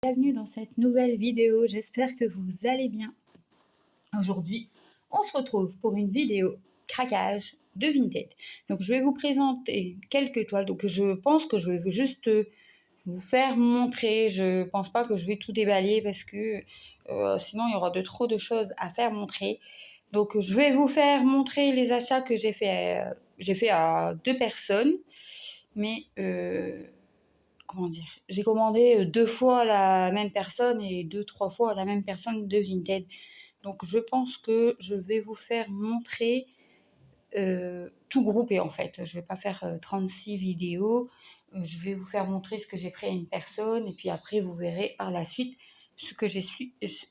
Bienvenue dans cette nouvelle vidéo, j'espère que vous allez bien. Aujourd'hui, on se retrouve pour une vidéo craquage de Vinted. Donc je vais vous présenter quelques toiles, donc je pense que je vais juste vous faire montrer. Je pense pas que je vais tout déballer parce que sinon il y aura trop de choses à faire montrer. Donc je vais vous faire montrer les achats que j'ai fait à 2 personnes, mais comment dire, j'ai commandé 2 fois la même personne et 2-3 fois la même personne de Vinted. Donc je pense que je vais vous faire montrer tout groupé en fait. Je vais pas faire 36 vidéos. Je vais vous faire montrer ce que j'ai pris à une personne et puis après vous verrez par la suite ce que j'ai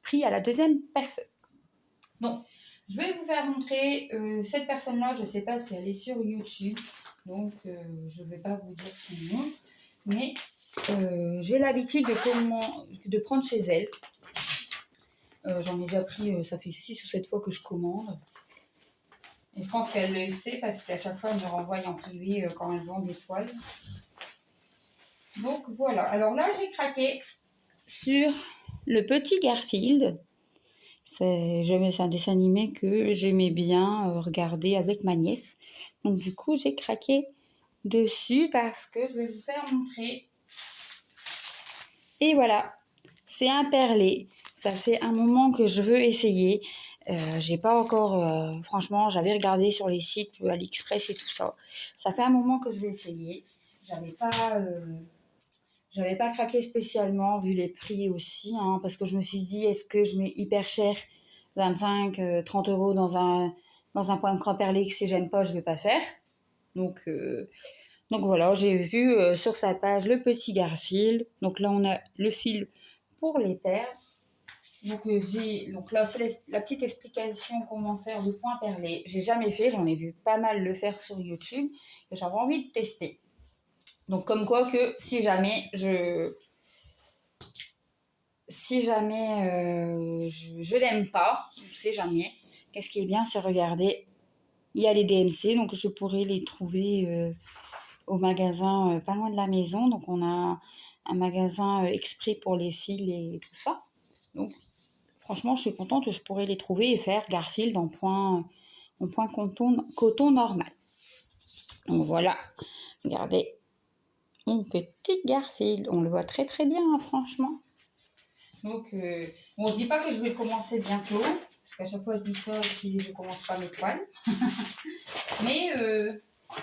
pris à la deuxième personne. Donc je vais vous faire montrer cette personne-là. Je sais pas si elle est sur YouTube, donc je vais pas vous dire son nom, mais j'ai l'habitude de prendre chez elle. J'en ai déjà pris, ça fait 6 ou 7 fois que je commande. Et je pense qu'elle le sait parce qu'à chaque fois, elle me renvoie en privé quand elle vend des toiles. Donc voilà. Alors là, j'ai craqué sur le petit Garfield. C'est un dessin animé que j'aimais bien regarder avec ma nièce. Donc du coup, j'ai craqué dessus parce que je vais vous faire montrer. Et voilà, c'est un perlé. Ça fait un moment que je veux essayer. J'ai pas encore, franchement, j'avais regardé sur les sites AliExpress et tout ça. Ça fait un moment que je vais essayer. J'avais pas craqué spécialement vu les prix aussi, hein, parce que je me suis dit, est-ce que je mets hyper cher, 25, 30 euros dans un point de croix perlé que si j'aime pas, je vais pas faire. Donc voilà, j'ai vu sur sa page le petit Garfield. Donc là, on a le fil pour les perles. Donc là, c'est la petite explication comment faire le point perlé. J'ai jamais fait, j'en ai vu pas mal le faire sur YouTube et j'avais envie de tester. Donc comme quoi que si jamais je l'aime pas, on sait jamais. Qu'est-ce qui est bien, c'est regarder. Il y a les DMC, donc je pourrais les trouver au magasin pas loin de la maison. Donc on a un magasin exprès pour les fils et tout ça. Donc franchement, je suis contente que je pourrais les trouver et faire Garfield en point coton normal. Donc voilà, regardez mon petit Garfield. On le voit très très bien, hein, franchement. Donc, bon, je dis pas que je vais commencer bientôt, parce qu'à chaque fois je dis ça et puis je commence pas mes toiles. Mais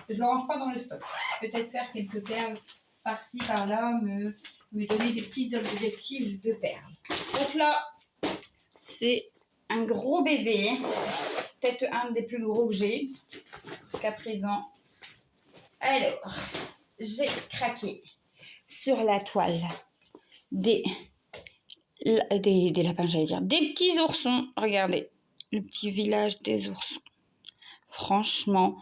je le range pas dans le stock. Peut-être faire quelques perles par-ci, par-là, me donner des petits objectifs de perles. Donc là, c'est un gros bébé, peut-être un des plus gros que j'ai jusqu'à présent. Alors, j'ai craqué sur la toile des lapins, j'allais dire, des petits oursons. Regardez, le petit village des oursons. Franchement,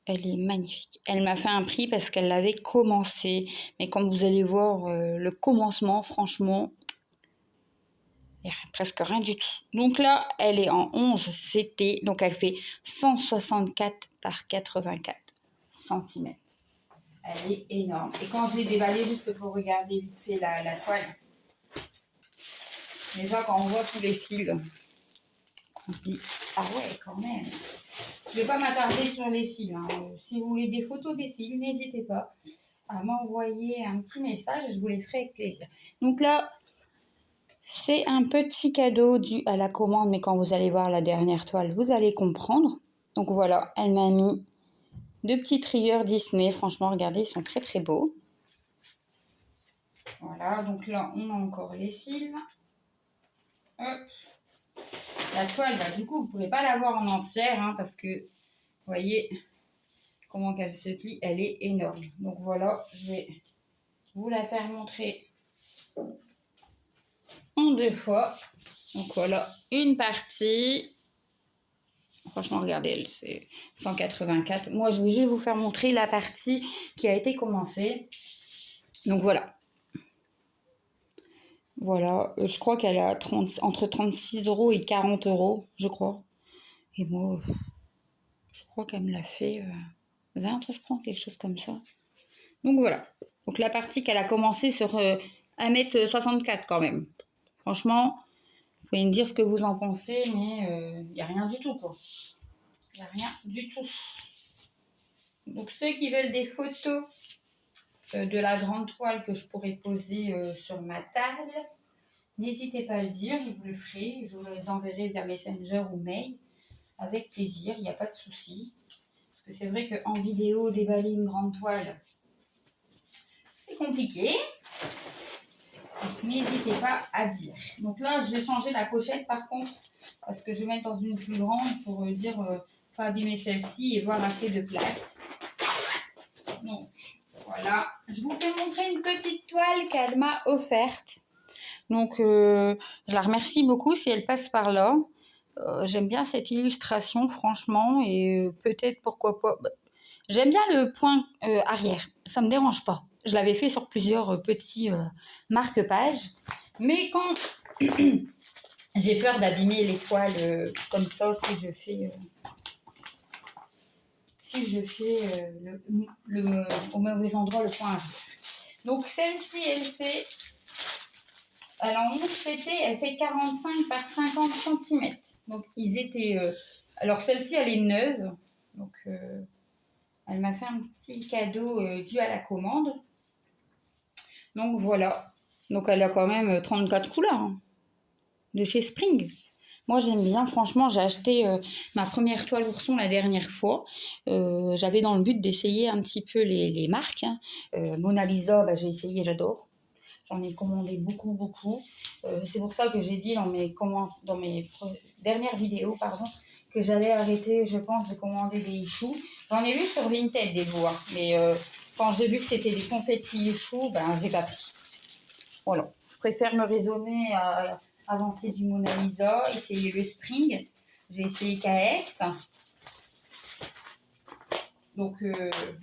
elle est magnifique. Elle m'a fait un prix parce qu'elle l'avait commencé. Mais comme vous allez voir, le commencement, franchement, il n'y a presque rien du tout. Donc là, elle est en 11 CT. Donc elle fait 164 par 84 cm. Elle est énorme. Et quand je l'ai déballée, juste pour regarder vite fait la toile, déjà quand on voit tous les fils, on se dit, ah ouais, quand même. Je ne vais pas m'attarder sur les fils. Hein. Si vous voulez des photos des fils, n'hésitez pas à m'envoyer un petit message et je vous les ferai avec plaisir. Donc là, c'est un petit cadeau dû à la commande, mais quand vous allez voir la dernière toile, vous allez comprendre. Donc voilà, elle m'a mis 2 petits trieurs Disney. Franchement, regardez, ils sont très très beaux. Voilà, donc là, on a encore les fils. Hop. La toile, bah, du coup, vous ne pourrez pas la voir en entière, hein, parce que, vous voyez comment qu'elle se plie, elle est énorme. Donc voilà, je vais vous la faire montrer en 2 fois. Donc voilà, une partie. Franchement, regardez, elle, c'est 184. Moi, je vais juste vous faire montrer la partie qui a été commencée. Donc voilà. Voilà, je crois qu'elle est entre 36 euros et 40 euros, je crois. Et moi, je crois qu'elle me l'a fait 20, je crois, quelque chose comme ça. Donc voilà. Donc la partie qu'elle a commencé sur 1m64 quand même. Franchement, vous pouvez me dire ce que vous en pensez, mais il n'y a rien du tout, quoi. Il n'y a rien du tout. Donc, ceux qui veulent des photos de la grande toile que je pourrais poser sur ma table, n'hésitez pas à le dire, je vous le ferai. Je vous les enverrai via Messenger ou mail. Avec plaisir, il n'y a pas de souci. Parce que c'est vrai qu'en vidéo, déballer une grande toile, c'est compliqué. Donc, n'hésitez pas à dire. Donc là, je vais changer la pochette par contre, parce que je vais mettre dans une plus grande pour dire, faut abîmer celle-ci et voir assez de place. Donc, voilà. Je vous fais montrer une petite toile qu'elle m'a offerte. Donc, je la remercie beaucoup si elle passe par là. J'aime bien cette illustration, franchement, et peut-être, pourquoi pas... J'aime bien le point arrière, ça ne me dérange pas. Je l'avais fait sur plusieurs petits marque-pages, mais quand j'ai peur d'abîmer les toiles comme ça, si je fais au mauvais endroit le point arrière. Donc celle-ci, elle en 11 CT, elle fait 45 par 50 cm. Donc ils étaient... alors celle-ci, elle est neuve, donc... elle m'a fait un petit cadeau dû à la commande. Donc voilà. Donc elle a quand même 34 couleurs hein, de chez Spring. Moi j'aime bien, franchement j'ai acheté ma première toile ourson la dernière fois. J'avais dans le but d'essayer un petit peu les marques. Hein. Mona Lisa, j'ai essayé, j'adore. J'en ai commandé beaucoup. C'est pour ça que j'ai dit dans mes dernières vidéos, que j'allais arrêter, je pense, de commander des Ichou. J'en ai vu sur Vinted des beaux, hein, mais quand j'ai vu que c'était des confettis Ichou, j'ai pas pris. Voilà, je préfère me raisonner à avancer du Mona Lisa, essayer le Spring. J'ai essayé KS. Donc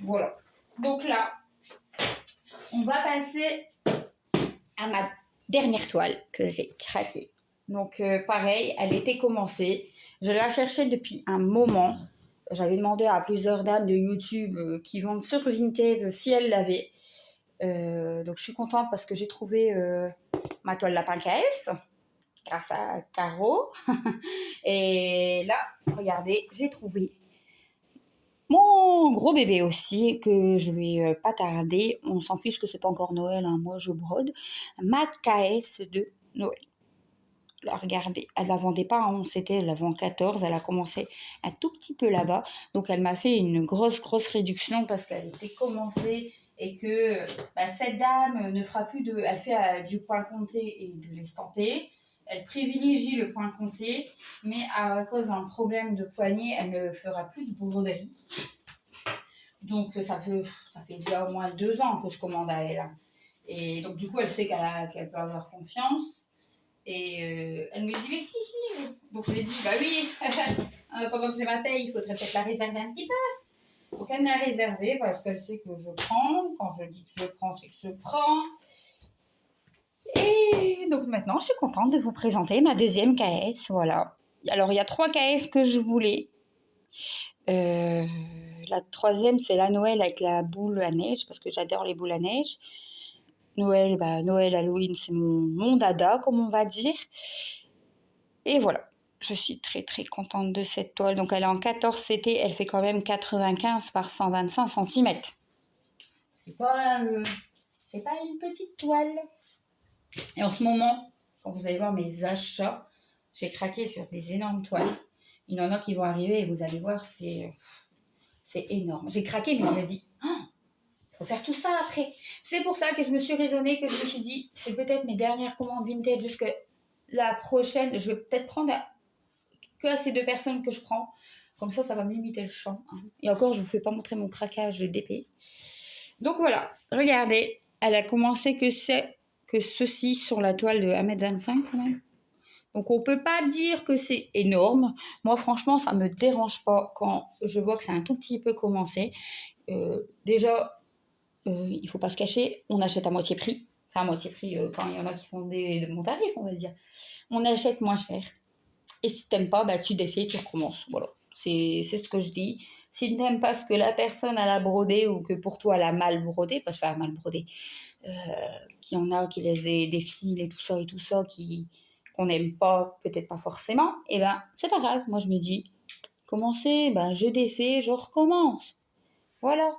voilà. Donc là, on va passer à ma dernière toile que j'ai craquée. Donc pareil, elle était commencée. Je la cherchais depuis un moment. J'avais demandé à plusieurs dames de YouTube qui vendent sur Vinted si elles l'avaient. Donc je suis contente parce que j'ai trouvé ma toile lapin KS grâce à Caro. Et là, regardez, j'ai trouvé mon gros bébé aussi, que je vais pas tarder. On s'en fiche que c'est pas encore Noël, hein. Moi je brode. Ma KS de Noël. Là, regardez, elle la vendait pas en 11, elle la vend 14, elle a commencé un tout petit peu là-bas, donc elle m'a fait une grosse réduction parce qu'elle était commencée et que cette dame ne fera plus de... Elle fait du point compté et de l'estampé, elle privilégie le point compté, mais à cause d'un problème de poignet, elle ne fera plus de broderie. Donc ça fait déjà au moins 2 ans que je commande à elle. Et donc du coup, elle sait qu'elle peut avoir confiance. Et elle me dit, mais si. Donc je lui ai dit, oui, pendant que j'ai ma paye, il faudrait peut-être la réserver un petit peu. Donc elle m'a réservé parce qu'elle sait que je prends. Quand je dis que je prends, c'est que je prends. Et donc maintenant, je suis contente de vous présenter ma deuxième KS. Voilà. Alors il y a 3 KS que je voulais. La troisième, c'est la Noël avec la boule à neige, parce que j'adore les boules à neige. Noël, Halloween, c'est mon dada, comme on va dire. Et voilà, je suis très contente de cette toile. Donc elle est en 14 CT, elle fait quand même 95 par 125 cm. C'est pas une petite toile. Et en ce moment, quand vous allez voir mes achats, j'ai craqué sur des énormes toiles. Il y en a qui vont arriver et vous allez voir, c'est énorme. J'ai craqué, mais je me dis, faut faire tout ça après. C'est pour ça que je me suis raisonnée, que je me suis dit, c'est peut-être mes dernières commandes vintage jusque la prochaine. Je vais peut-être prendre que à ces 2 personnes que je prends. Comme ça va me limiter le champ. Hein. Et encore, je ne vous fais pas montrer mon craquage d'épée. Donc voilà, regardez. Elle a commencé que ceci sur la toile de 1m25 quand même. Donc on ne peut pas dire que c'est énorme. Moi franchement, ça ne me dérange pas quand je vois que c'est un tout petit peu commencé. Déjà, il ne faut pas se cacher, on achète à moitié prix. Enfin, à moitié prix, quand il y en a qui font de mon tarif, on va dire. On achète moins cher. Et si t'aimes pas, tu défais, tu recommences. Voilà, c'est ce que je dis. Si tu n'aimes pas ce que la personne elle a brodé ou que pour toi elle a mal brodé, parce que mal brodé, qu'il y en a qui laissent des fils et tout ça, qu'on n'aime pas, peut-être pas forcément, et ben c'est pas grave. Moi je me dis, commencer, ben je défais, je recommence. Voilà.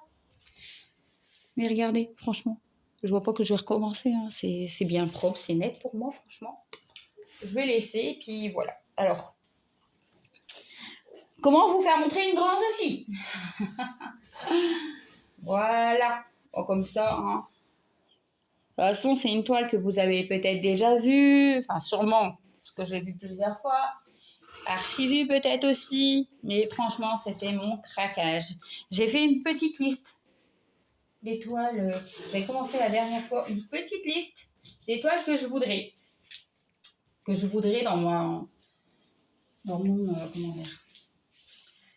Mais regardez, franchement, je vois pas que je vais recommencer. Hein. C'est bien propre, c'est net pour moi, franchement. Je vais laisser, puis voilà. Alors, comment vous faire montrer une grande aussi? Voilà. Bon, comme ça, hein. De toute façon, c'est une toile que vous avez peut-être déjà vue, enfin sûrement, parce que j'ai vu plusieurs fois. Archivu peut-être aussi, mais franchement, c'était mon craquage. J'ai fait une petite liste d'étoiles. J'ai commencé la dernière fois, une petite liste d'étoiles que je voudrais. Que je voudrais dans mon comment dire,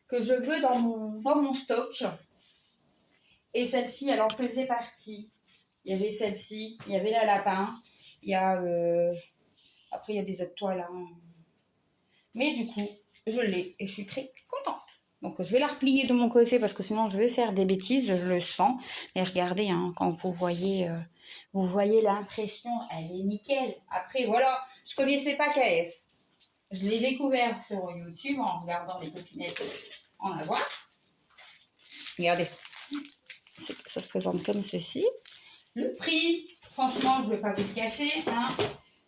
que je veux dans mon stock. Et celle-ci, elle en faisait partie. Il y avait celle-ci, il y avait la lapin, il y a après il y a des autres toiles. Hein. Mais du coup, je l'ai et je suis très contente. Donc je vais la replier de mon côté parce que sinon je vais faire des bêtises, je le sens. Et regardez, hein, quand vous voyez l'impression, elle est nickel. Après voilà, je connaissais pas KS. Je l'ai découvert sur YouTube en regardant les copinettes en avoir. Regardez, ça se présente comme ceci. Le prix, franchement, je ne vais pas vous le cacher. Hein.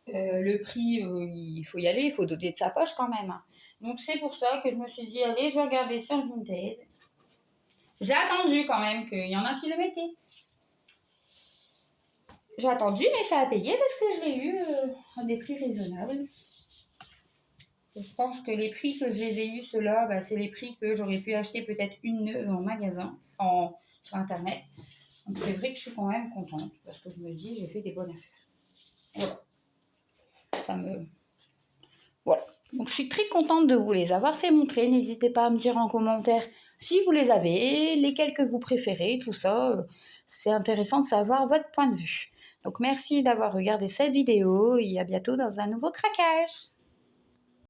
Le prix, il faut y aller, il faut donner de sa poche quand même. Hein. Donc c'est pour ça que je me suis dit, allez, je vais regarder sur Vinted. J'ai attendu quand même qu'il y en a qui le mettaient. J'ai attendu, mais ça a payé parce que je l'ai eu à des prix raisonnables. Je pense que les prix que je les ai eus, ceux-là, bah, c'est les prix que j'aurais pu acheter peut-être une neuve en magasin, sur Internet. Donc c'est vrai que je suis quand même contente parce que je me dis, j'ai fait des bonnes affaires. Voilà. Voilà. Donc je suis très contente de vous les avoir fait montrer. N'hésitez pas à me dire en commentaire si vous les avez, lesquels que vous préférez, tout ça. C'est intéressant de savoir votre point de vue. Donc merci d'avoir regardé cette vidéo et à bientôt dans un nouveau craquage.